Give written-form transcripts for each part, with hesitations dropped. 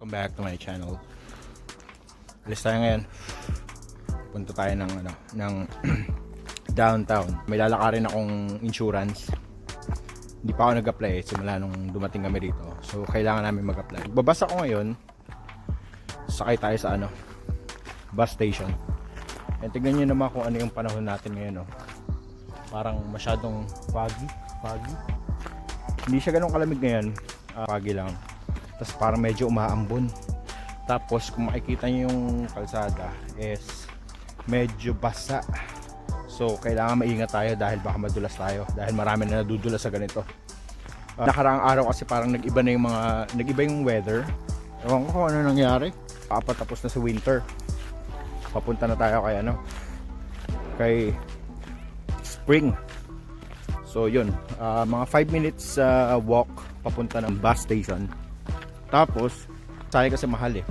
Welcome back to my channel. Alis tayo ngayon. Punta tayo ng downtown. May lalakarin akong insurance. Hindi pa ako nag-apply simula nung dumating kami rito. So kailangan namin mag-apply. Babas ako ngayon. Sakay tayo sa bus station. And tignan nyo naman kung ano yung panahon natin ngayon. Parang masyadong foggy. Hindi siya ganun kalamig ngayon. Foggy lang. Tapos parang medyo umaambon. Tapos kung makikita nyo yung kalsada is medyo basa. So kailangan maingat tayo dahil baka madulas tayo. Dahil marami na nadudulas sa ganito. Nakaraang araw kasi parang nag-iba yung weather. Ewan ko kung ano nangyari. Tapos na sa winter. Papunta na tayo kay spring. So yun, mga 5 minutes walk papunta ng bus station. Tapos sayang kasi mahal 2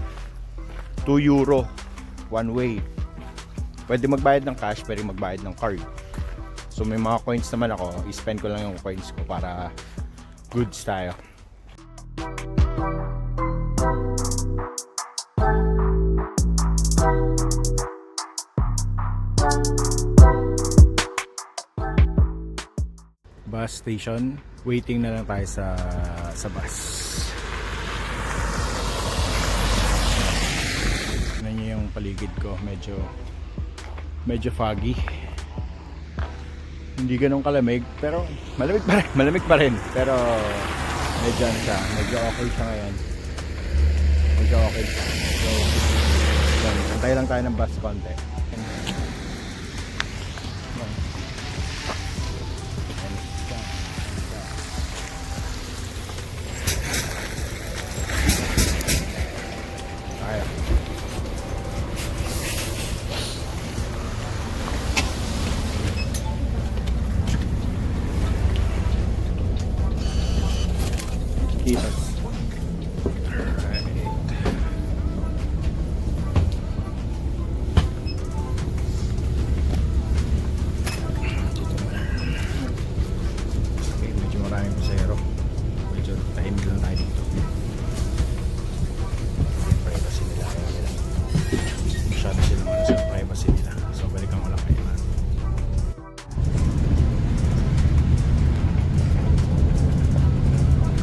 euro one way. Pwede magbayad ng cash, pwede magbayad ng card. So may mga coins naman ako, i-spend ko lang yung coins ko para goods tayo. Bus station, waiting na lang tayo sa bus. Tignan niyo yung paligid ko, medyo foggy. Hindi ganun kalamig, pero malamig pa rin. Pero medyo okay siya ngayon. Medyo okay siya. So, yan, antay lang tayo ng bus konti. Yes. Alright. Dito na. Okay, medyo maraming pasahero. Medyo tahimik lang tayo dito. Privacy nila. Masyado silang sa privacy nila. So balikan ko lang kayo.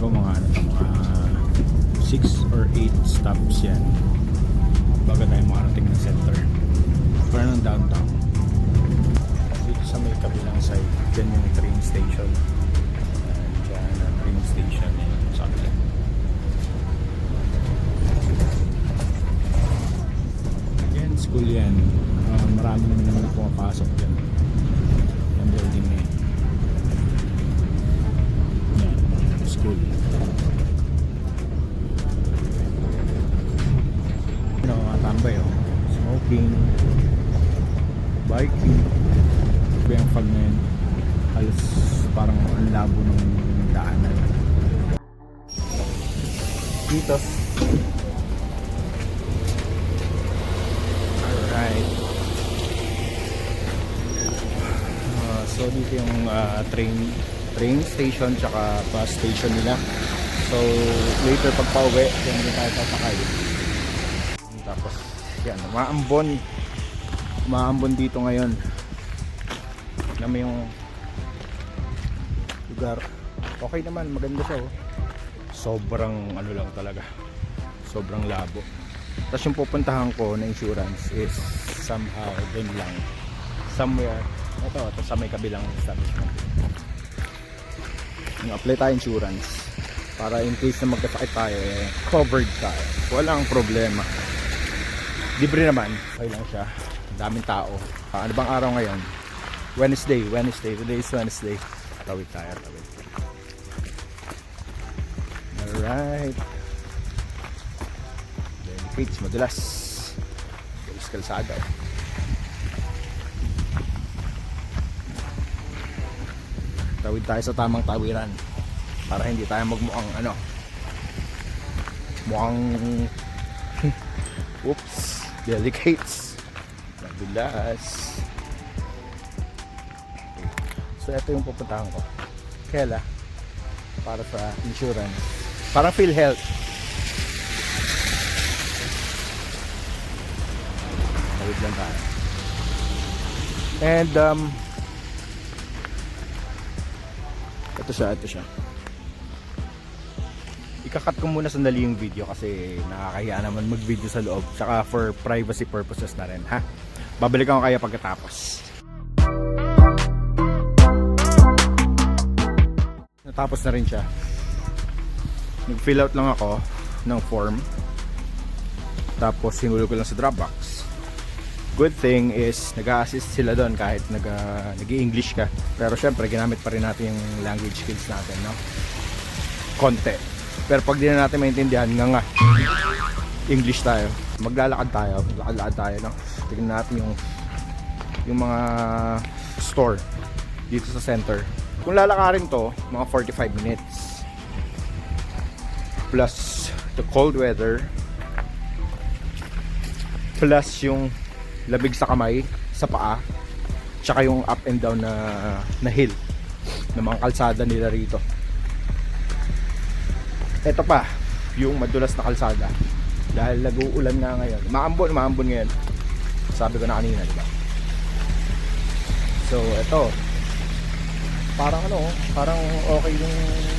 Mga 6 or 8 stops yan bago tayo makarating ng center para ng downtown. Dito sa may kabilang side dyan yung train station, dyan ang train station sa kabila. Yan, school yan. Marami naman pumapasok dyan yung building na yan. Yan, school. Tambay smoking, biking. Iba yung fog na yun. Halos parang ang labo ng daanan. Kitos. Alright. So dito yung train station tsaka bus station nila. So later pag pauwi yan din tayo sasakay. Tapos yan, maambon dito ngayon. Tignan mo yung lugar. Okay naman, maganda siya Sobrang lang talaga. Sobrang labo. Tapos yung pupuntahan ko na insurance is somehow dun lang. Somewhere. Ito sa may kabilang establishment. Apply tayo insurance para in case na magkasakit tayo covered tayo. Walang problema. Libre naman, okay lang siya. Daming tao. Ano bang araw ngayon? Wednesday. Today is Wednesday. Tawid tayo. Alright. Delicates, madulas. Madulas kalsada. Tawid tayo sa tamang tawiran para hindi tayo magmukhang mukhang oops. Delicates, madulas. So ito yung pupuntahan ko, Kela, para sa insurance, parang PhilHealth. Tawid lang tayo. And ito siya. Ikakat ko muna sandali yung video kasi nakakahiya naman mag-video sa loob. Tsaka for privacy purposes na rin, ha? Babalikan ko kaya pagkatapos. Natapos na rin siya. Nag-fill out lang ako ng form. Tapos sinulog ko lang sa Dropbox. Good thing is nag-a-assist sila doon kahit nag-i-English ka. Pero syempre ginamit pa rin natin yung language skills natin, no? Konti. Pero pag di na natin maintindihan, nga English tayo. Maglalakad tayo, no? Tignan natin yung mga store dito sa center. Kung lalakarin to, mga 45 minutes. Plus the cold weather. Plus yung labig sa kamay, sa paa, tsaka yung up and down na hill ng mga kalsada nila rito. Ito pa, yung madulas na kalsada dahil nag-uulan nga ngayon. Maambon ngayon. Sabi ko na kanina, diba? So, ito. Parang okay yung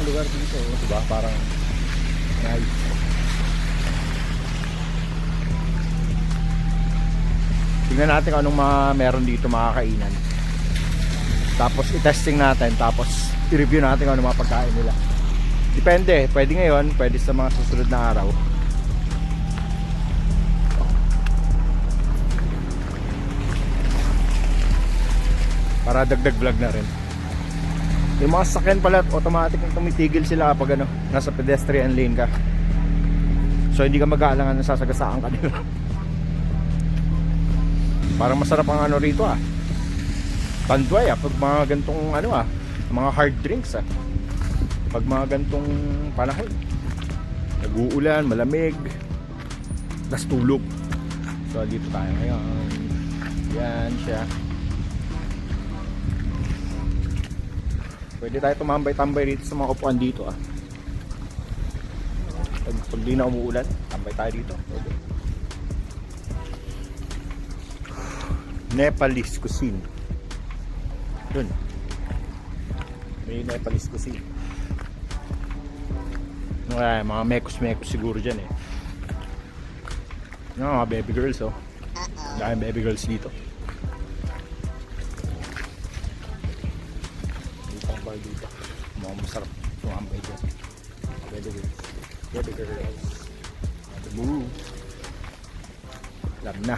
lugar dito, diba? Parang nice. Tingnan natin kung anong meron dito makakainan. Tapos i-testing natin, tapos i-review natin kung anong mga pagkain nila. Depende, pwede ngayon, pwede sa mga susunod na araw. Para dagdag vlog na rin. Yung mga sasakyan pala, automatic yung tumitigil sila kapag nasa pedestrian lane ka. So hindi ka mag-aalangan na sasagasaan ka nila. Parang masarap ang rito Tanduay pag mga gantong mga hard drinks pag mga gantong panahon. Nag-uulan, malamig, tas tulog. So dito tayo ngayon. Yan siya. Pwede tayo tumambay-tambay dito sa mga upuan dito Pag di na umuulan, tambay tayo dito. Pwede. Nepalese cuisine. Dun. May Nepalese cuisine. Mga mekos siguro dyan mga baby girls Dahil baby girls dito. Dito. Mga masarap tumambay dyan. Baby girls. Move. Alam na.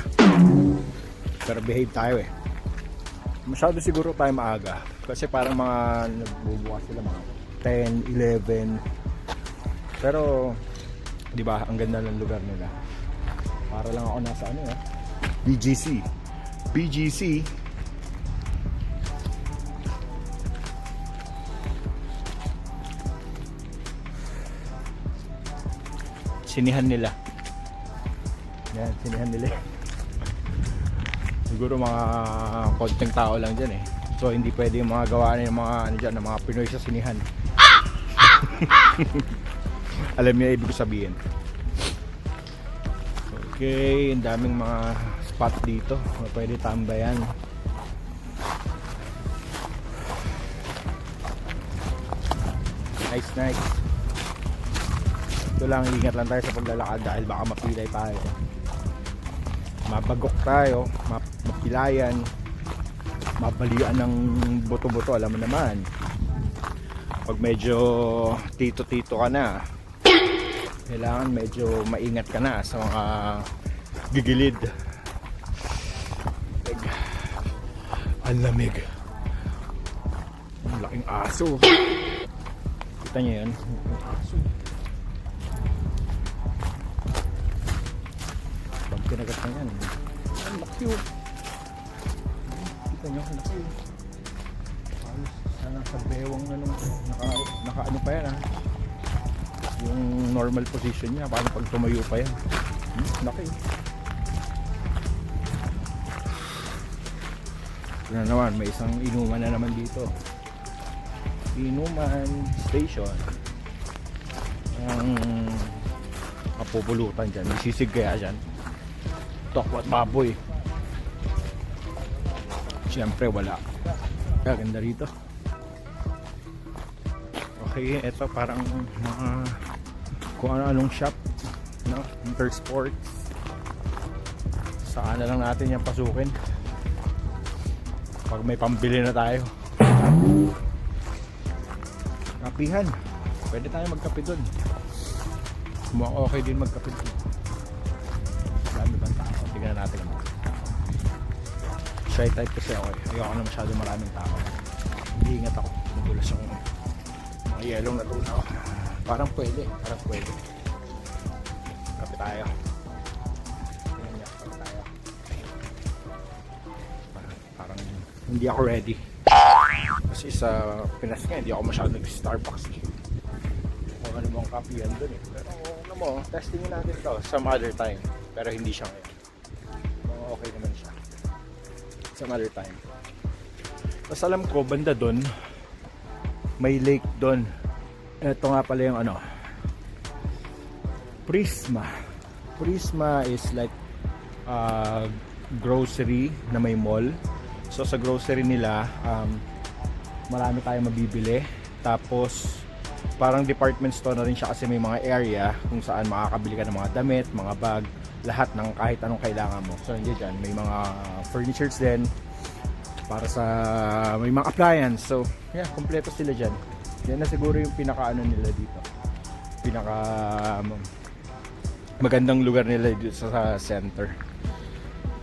Pero behave tayo Masyado siguro tayo maaga. Kasi parang mga nagbubukas sila mga 10, 11. Pero di ba ang ganda ng lugar nila. Para lang ako nasa BGC. Sinihan nila. Yan, sinihan nila. Siguro mga konting tao lang dyan So hindi pwede yung mga gawaan ng mga ng mga Pinoy sa sinihan. Alam niyo ibig sabihin. Okay, ang daming mga spot dito na pwede tambayan. Nice. Ito lang, ingat lang tayo sa paglalakad dahil baka mapilay tayo. Mabagok tayo, mapilayan, mabalian ng buto-buto, alam mo naman. Pag medyo tito-tito ka na, kailangan medyo maingat ka na sa mga gigilid. Ang lamig. Ang laking aso. Kita niyo yan? Ang aso. Pag kinagat na yan. Ang laki. Kita niyo, ang laki. Sana sa bewang na lang. Naka ano pa yan yung normal position niya. Paano pag tumayo pa yan? Laki. Ito na naman, may isang inuman na naman dito. Inuman station. Ang kapupulutan dyan. May sisig kaya dyan. Tokwat baboy. Siyempre wala. Ganda rito. Okay, ito parang mga kung ano-anong shop, no? Intersports. Saan na lang natin yung pasukin pag may pambili na tayo. Kapihan, pwede tayo magkape dun. Mukhang okay din magkape dun. Dami bang tao? Tingnan natin. Shy type kasi ako eh. Ayoko na masyado maraming tao. Iingat ako. Magulas yung mga yelong na tunaw. Parang pwede. Kape tayo. Tingnan niya, kape tayo. Parang hindi ako ready. Kasi sa Pinas nga, hindi ako masyado nag-Starbucks. Kung ano mong coffee yan dun eh. Pero ano mo, testingin natin to some other time. Pero hindi siya ngayon. Okay naman siya. Some other time. Tapos alam ko, banda dun, may lake dun. Ito nga pala yung ano, Prisma. Prisma is like grocery na may mall. So sa grocery nila, marami tayong mabibili. Tapos parang department store na rin siya kasi may mga area kung saan makakabili ka ng mga damit, mga bag, lahat ng kahit anong kailangan mo. So hindi dyan, may mga furnitures din para sa may mga appliance. So yeah, kompleto sila dyan. Yan na siguro yung pinaka ano nila dito, pinaka magandang lugar nila dito sa center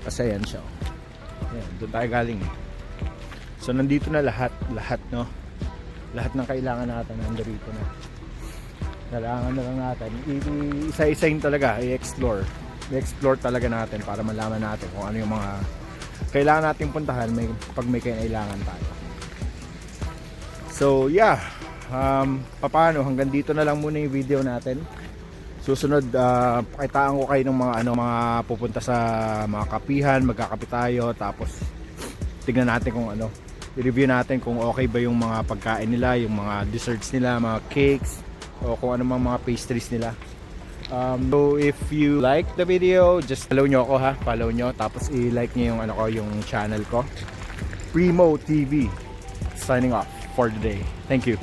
kasi yan siya. Yan, doon tayo galing. So nandito na lahat no, lahat ng kailangan natin nandito na. Kailangan na lang natin isa-isahin talaga, i-explore talaga natin para malaman natin kung ano yung mga kailangan nating puntahan pag may kailangan tayo. So yeah, paano hanggang dito na lang muna yung video natin. Susunod, pakitaan ko kayo ng mga pupunta sa mga kapihan, magkakape tayo, tapos tignan natin kung ano, i-review natin kung okay ba yung mga pagkain nila, yung mga desserts nila, mga cakes, o kung ano mga pastries nila. So if you like the video, just follow nyo ako ha, follow nyo, tapos i-like nyo yung yung channel ko, Primo TV. Signing off for the day. Thank you.